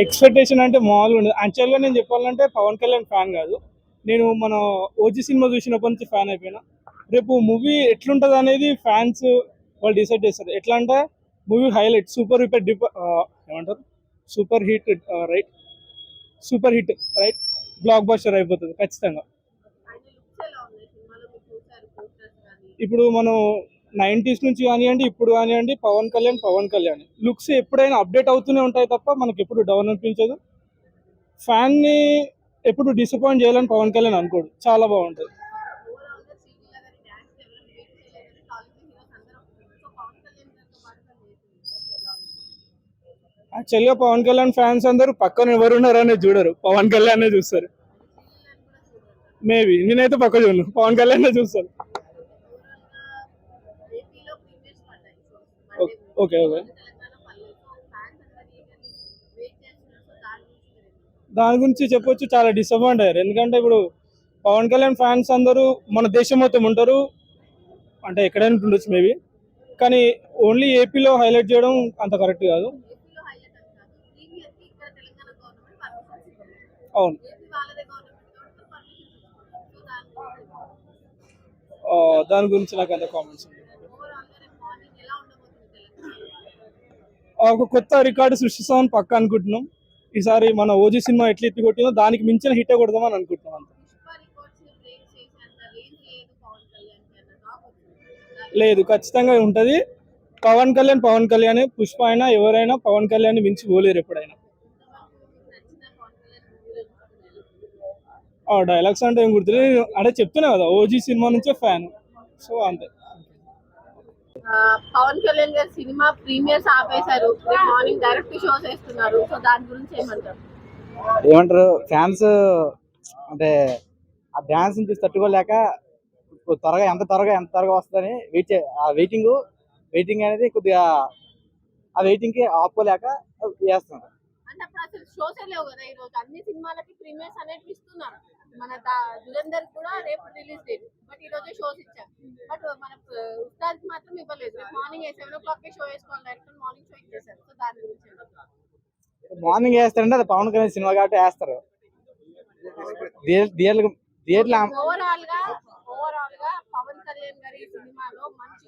Expectation అంటే మామూలుగా ఉండదు. యాక్చువల్గా నేను చెప్పాలంటే పవన్ కళ్యాణ్ ఫ్యాన్ కాదు. నేను మన ఓజీ సినిమా చూసినప్పటి నుంచి ఫ్యాన్ అయిపోయినా. రేపు మూవీ ఎట్లుంటుంది అనేది ఫ్యాన్స్ వాళ్ళు డిసైడ్ చేస్తారు. ఎట్లా అంటే మూవీ హైలైట్ సూపర్ హిట్ ఏమంటారు super hit right super hit right block buster అయిపోతుంది ఖచ్చితంగా. ఇప్పుడు మనం 90s నుంచి కానివ్వండి, ఇప్పుడు కానివ్వండి, పవన్ కళ్యాణ్ లుక్స్ ఎప్పుడైనా అప్డేట్ అవుతూనే ఉంటాయి తప్ప మనకి ఎప్పుడు డౌన్ అనిపించదు. ఫ్యాన్ని ఎప్పుడు డిసప్పాయింట్ చేయాలని పవన్ కళ్యాణ్ అనుకోడు. చాలా బాగుంటుంది. యాక్చువల్గా పవన్ కళ్యాణ్ ఫ్యాన్స్ అందరూ పక్కన ఎవరున్నారనే చూడరు, పవన్ కళ్యాణ్ చూస్తారు. మేబీ నేనైతే పక్క చూడను, పవన్ కళ్యాణ్ చూస్తాను. ఓకే ఓకే దాని గురించి చెప్పొచ్చు, చాలా డిసప్పాయింట్ అయ్యారు. ఎందుకంటే ఇప్పుడు పవన్ కళ్యాణ్ ఫ్యాన్స్ అందరూ మన దేశం మొత్తం ఉంటారు, అంటే ఎక్కడైనా ఉండొచ్చు మేబీ, కానీ ఓన్లీ ఏపీలో హైలైట్ చేయడం అంత కరెక్ట్ కాదు. అవును, దాని గురించి నాకు అంత కామెంట్స్. ఒక కొత్త రికార్డు సృష్టిస్తామని పక్క అనుకుంటున్నాం. ఈసారి మన ఓజీ సినిమా ఎట్లా ఎత్తి కొట్టిందో దానికి మించిన హిట్ కొడదామని అనుకుంటున్నాం అంత. లేదు, ఖచ్చితంగా ఉంటుంది. పవన్ కళ్యాణ్ పుష్ప అయినా ఎవరైనా పవన్ కళ్యాణ్ మించి పోలేరు ఎప్పుడైనా. డైలాగ్స్ అంటే ఏం గుర్తులేదు, అంటే చెప్తున్నా కదా ఓజీ సినిమా నుంచే ఫ్యాన్, సో అంతే. పవన్ కళ్యాణ్ గారి సినిమా ప్రీమియర్స్ ఆపేశారు, మార్నింగ్ డైరెక్ట్ షోస్ వేస్తున్నారు. సో దాని గురించి ఏమంటారు ఫ్యాన్స్ అంటే ఆ డాన్స్ చూసి తట్టుకోలేక త్వరగా ఎంత త్వరగా వస్తుందని వెయిటింగ్ అనేది కొద్దిగా ఆ వెయిటింగ్ కి ఆపుకోలేక చేస్తున్నారు. అంటే అప్పుడు అసలు షోసే లేవు కదా, ఈ రోజు అన్ని సినిమాలకి ప్రీమియర్స్ అనేది ఇస్తున్నారు. మన దురందర్ కూడా రేపు రిలీజ్ డేట్, బట్ ఈ రోజే షోస్ ఇచ్చారు. బట్ మన ఉస్తాద్ మాత్రం ఇవ్వలేదు. మార్నింగ్ 7 o'clock షో వేసుకోవాలి, డైరెక్ట్ మార్నింగ్ షో ఇచ్చేసారు. సో దాని గురించి మార్నింగ్ వేస్తారంటే అది పవన్ కళ్యాణ్ సినిమా కాబట్టి వేస్తారు. ఓవరాల్ గా పవన్ కళ్యాణ్ గారి సినిమాలో మంచి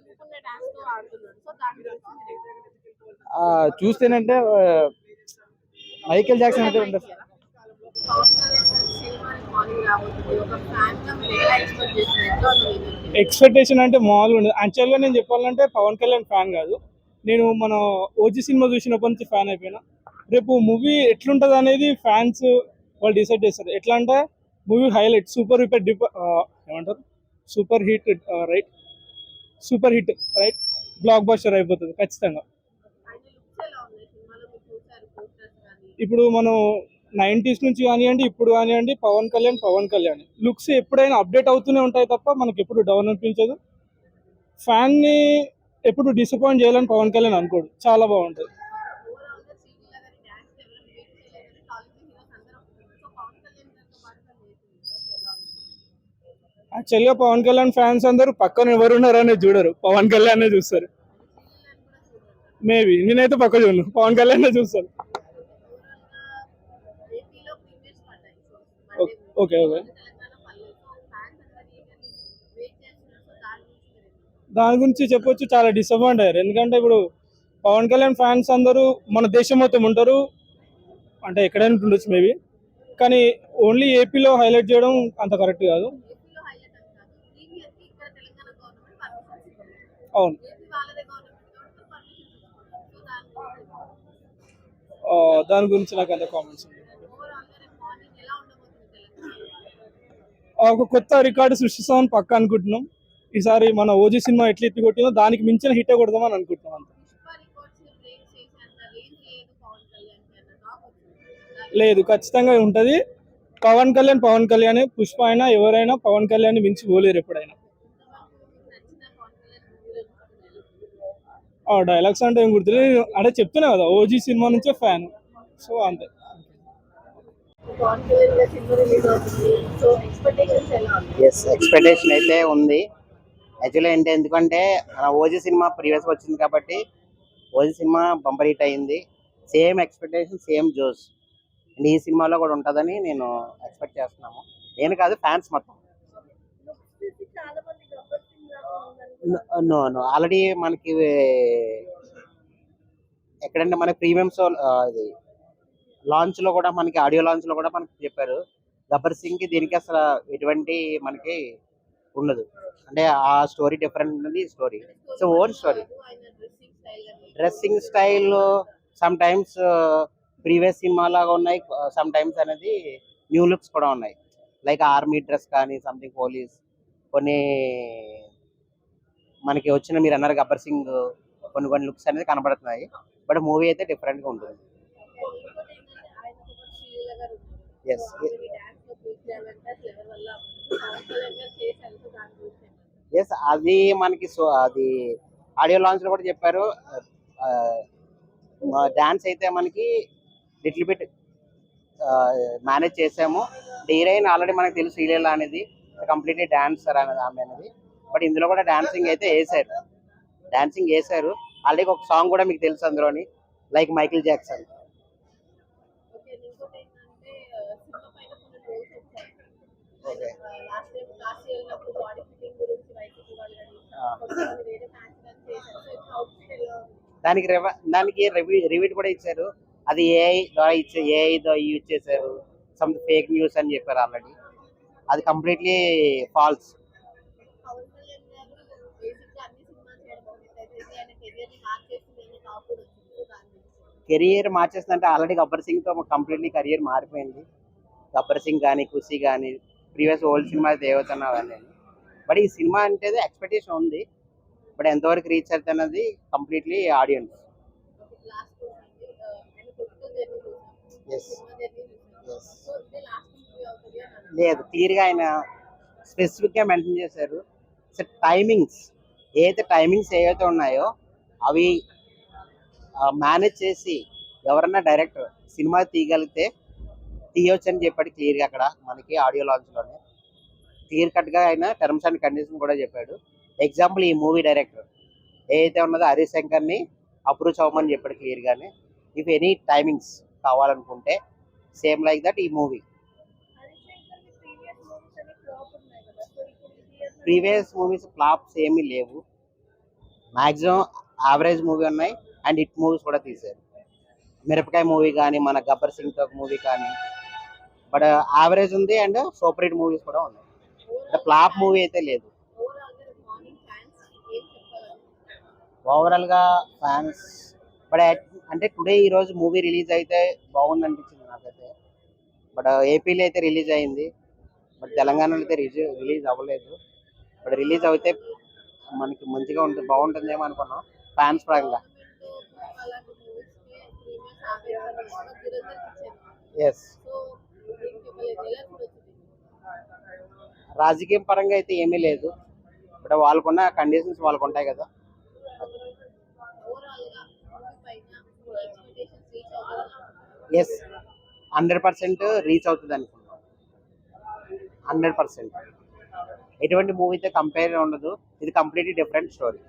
డాన్స్ తో ఆడుతున్నారు. సో దాని గురించి చూస్తేనంటే మైకేల్ జాక్సన్ అయితే ఉంటుంది. ఎక్స్పెక్టేషన్ అంటే మామూలుగా ఉండదు. యాక్చువల్గా నేను చెప్పాలంటే పవన్ కళ్యాణ్ ఫ్యాన్ కాదు. నేను మన ఓజీ సినిమా చూసినప్పటి నుంచి ఫ్యాన్ అయిపోయినా. రేపు మూవీ ఎట్లుంటుంది అనేది ఫ్యాన్స్ వాళ్ళు డిసైడ్ చేస్తారు. ఎట్లా అంటే మూవీ హైలైట్ సూపర్ హిట్ ఏమంటారు super hit right block buster అయిపోతుంది ఖచ్చితంగా. ఇప్పుడు మనం 90s నుంచి కానివ్వండి, ఇప్పుడు కానివ్వండి, పవన్ కళ్యాణ్ లుక్స్ ఎప్పుడైనా అప్డేట్ అవుతూనే ఉంటాయి తప్ప మనకి ఎప్పుడు డౌన్ అనిపించదు. ఫ్యాన్ని ఎప్పుడు డిసప్పాయింట్ చేయాలని పవన్ కళ్యాణ్ అనుకోడు. చాలా బాగుంటుంది. యాక్చువల్గా పవన్ కళ్యాణ్ ఫ్యాన్స్ అందరూ పక్కన ఎవరున్నారనే చూడరు, పవన్ కళ్యాణ్ చూస్తారు. మేబీ నేనైతే పక్క చూడను, పవన్ కళ్యాణ్ చూస్తాను. ఓకే ఓకే దాని గురించి చెప్పొచ్చు, చాలా డిసప్పాయింట్ అయ్యారు. ఎందుకంటే ఇప్పుడు పవన్ కళ్యాణ్ ఫ్యాన్స్ అందరూ మన దేశం మొత్తం ఉంటారు, అంటే ఎక్కడైనా ఉండొచ్చు మేబీ, కానీ ఓన్లీ ఏపీలో హైలైట్ చేయడం అంత కరెక్ట్ కాదు. అవును, దాని గురించి నాకు అంత కామెంట్స్. ఒక కొత్త రికార్డు సృష్టిస్తామని పక్క అనుకుంటున్నాం. ఈసారి మన ఓజీ సినిమా ఎట్లా ఎత్తి కొట్టిందో దానికి మించిన హిట్ కొడదామని అనుకుంటున్నాం అంత. లేదు, ఖచ్చితంగా ఉంటుంది. పవన్ కళ్యాణ్ పుష్ప అయినా ఎవరైనా పవన్ కళ్యాణ్ మించి పోలేరు ఎప్పుడైనా. డైలాగ్స్ అంటే ఏం గుర్తులేదు, అంటే చెప్తున్నా కదా ఓజీ సినిమా నుంచే ఫ్యాన్, సో అంతే. ఎక్స్పెక్టేషన్ అయితే ఉంది. యాక్చువల్లీ ఎందుకంటే ఓజీ సినిమా ప్రీవియస్ వచ్చింది కాబట్టి ఓజీ సినిమా బంపర్ హిట్ అయింది. సేమ్ ఎక్స్పెక్టేషన్, సేమ్ జోస్. అండ్ ఈ సినిమాలో కూడా ఉంటుందని నేను ఎక్స్పెక్ట్ చేస్తున్నాము. నేను కాదు, ఫ్యాన్స్ మొత్తం. చాలా మంది గబ్బర్ సింగ్ లాగా ఉందని నో నో, ఆల్రెడీ మనకి ఎక్కడంటే మన ప్రీమియం షో ఇది లాంచ్ లో కూడా, మనకి ఆడియో లాంచ్ లో కూడా మనకి చెప్పారు, గబ్బర్ సింగ్ కి దీనికి అసలు ఎటువంటి మనకి ఉండదు. అంటే ఆ స్టోరీ డిఫరెంట్ ఉంది, ఈ స్టోరీ సో ఓన్ స్టోరీ. ఆయన డ్రెస్సింగ్ స్టైల్ అని dressing style some times previous cinema లాగా ఉన్నాయి, సమ్ టైమ్స్ అనేది న్యూ లుక్స్ కూడా ఉన్నాయి. లైక్ ఆర్మీ డ్రెస్ కానీ, సంథింగ్ పోలీస్, కొన్ని మనకి వచ్చిన మీరు అన్నారు గబ్బర్ సింగ్ కొన్ని కొన్ని లుక్స్ అనేది కనబడుతున్నాయి. బట్ మూవీ అయితే డిఫరెంట్ గా ఉంటుంది. ఇంకోటి ఏంటంటే ఆయన ఒక శ్రీల గారు ఉన్నారు. Yes. సో ఆమె డాన్స్ లో చూపించాలంటే అసలు ఎవరి వల్ల పవన్ కళ్యాణ్ గారు చేశారు. సో దాని గురించి ఎస్, అది మనకి సో అది ఆడియో లాంచ్ లో కూడా చెప్పారు. డాన్స్ అయితే మనకి లిటిల్ బిట్ మేనేజ్ చేసాము. హీరోయిన్ ఆల్రెడీ మనకు తెలుసు శ్రీలీల అనేది, కంప్లీట్లీ డాన్సర్ అనేది ఆమె అనేది. బట్ ఇందులో కూడా డాన్సింగ్ అయితే వేసారు. ఆల్రెడీ ఒక సాంగ్ కూడా మీకు తెలుసు అందులోని, లైక్ మైకిల్ జాక్సన్. ఓకే. ఇంకోటి ఏంటంటే సినిమా పైన కొన్ని రోల్స్ వచ్చాయి. ఓకే. లాస్ట్ టైం కాశీ వెళ్ళినప్పుడు బాడీ ఫిట్టింగ్ గురించి వైసీపీ వాళ్ళు కానీ కొంతమంది వేరే ఫ్యాన్స్ కానీ చేశారు. సో ఇప్పుడు అవుట్ఫిట్ ఎలా ఉంది? దానికి రివ్యూ కూడా ఇచ్చారు. అది ఏఐ ద్వారా యూజ్ చేశారు, సమ్ ఫేక్ న్యూస్ అని చెప్పారు ఆల్రెడీ. అది కంప్లీట్లీ ఫాల్స్. పవన్ కళ్యాణ్ గారు బేసిక్గా అన్ని సినిమాలు చేయడం మొదలెట్టారు. ఆయన కెరియర్ని మార్చేసింది అని టాక్ కూడా వచ్చింది. సో దాని గురించి కెరియర్ మార్చేస్తుందంటే ఆల్రెడీ గబ్బర్ సింగ్ తో కంప్లీట్లీ కెరియర్ మారిపోయింది. గబ్బర్ సింగ్ కానీ, ఖుషి కానీ, ప్రీవియస్ ఓల్డ్ సినిమా దేవతన్న అవన్నీ. బట్ ఈ సినిమా అంటే ఎక్స్పెక్టేషన్ ఉంది. బట్ ఎంతవరకు రీచ్ అవుతుంది అన్నది కంప్లీట్లీ ఆడియన్స్. లాస్ట్ ఆయన పొలిటికల్ జర్నీ చూసాం, Yes. సినిమా జర్నీ చూసాం. సో ఇదే లాస్ట్ మూవీ అవుతుంది అని అన్నారు. లేదు, క్లియర్గా ఆయన స్పెసిఫిక్గా మెన్షన్ చేశారు. టైమింగ్స్ ఏవైతే ఉన్నాయో అవి మేనేజ్ చేసి ఎవరన్నా డైరెక్టర్ సినిమా తీయొచ్చు అని చెప్పాడు క్లియర్గా. అక్కడ మనకి ఆడియో లాంచ్లోనే క్లియర్ కట్గా ఆయన టర్మ్స్ అండ్ కండిషన్ కూడా చెప్పాడు. ఎగ్జాంపుల్, ఈ మూవీ డైరెక్టర్ ఏదైతే ఉన్నదో హరీష్ శంకర్ని అప్రూవ్ అవ్వమని చెప్పాడు క్లియర్గానే. ఇఫ్ ఎనీ టైమింగ్స్ కావాలనుకుంటే సేమ్ లైక్ దట్ ఈ మూవీ. హరిశంకర్ ప్రీవియస్ మూవీస్ అన్ని ఫ్లాప్ ఉన్నాయి కదా. సో ఇప్పుడు ఈ ఇయర్ ప్రీవియస్ మూవీస్ ఫ్లాప్స్ ఏమీ లేవు, మ్యాక్సిమం యావరేజ్ మూవీ ఉన్నాయి. అండ్ హిట్ మూవీస్ కూడా తీశారు. మిరపకాయ మూవీ కానీ, మన గబ్బర్ సింగ్ తో మూవీ కానీ. బట్ యావరేజ్ ఉంది అండ్ సూపర్ హిట్ మూవీస్ కూడా ఉన్నాయి. ఫ్లాప్ మూవీ అయితే లేదు. ఓవరాల్ గా మార్నింగ్ ఫ్యాన్స్ ఏం చెప్పాలి? ఓవరాల్ గా ఫ్యాన్స్ బట్ అంటే టుడే ఈ రోజు మూవీ రిలీజ్ అయితే బాగుంది అనిపించింది నాకైతే. బట్ ఏపీలో అయితే రిలీజ్ అయింది, బట్ తెలంగాణలో అయితే రిలీజ్ అవ్వలేదు. బట్ రిలీజ్ అయితే మనకి మంచిగా ఉంటుంది, బాగుంటుందేమో అనుకున్నాం ఫ్యాన్స్ పరంగా. అలాంటి మూవీస్ కి ప్రీవియస్ ఆవేదన దురందర్ ఇచ్చారు. ఎస్, సో ఏం చెప్పలేదు, ఎలా చూడొచ్చు? రాజకీయం పరంగా అయితే ఏమీ లేదు. బట్ వాళ్ళకున్న కండిషన్స్ వాళ్ళకు ఉంటాయి కదా. ఓవరాల్ గా మూవీ పైన ఎక్స్పెక్టేషన్స్ రీచ్ అవుతారా? ఎస్, 100% రీచ్ అవుతుంది అనుకున్నాం. 100% ఎటువంటి మూవీతో కంపేర్ ఉండదు. ఇది కంప్లీట్లీ డిఫరెంట్ స్టోరీ.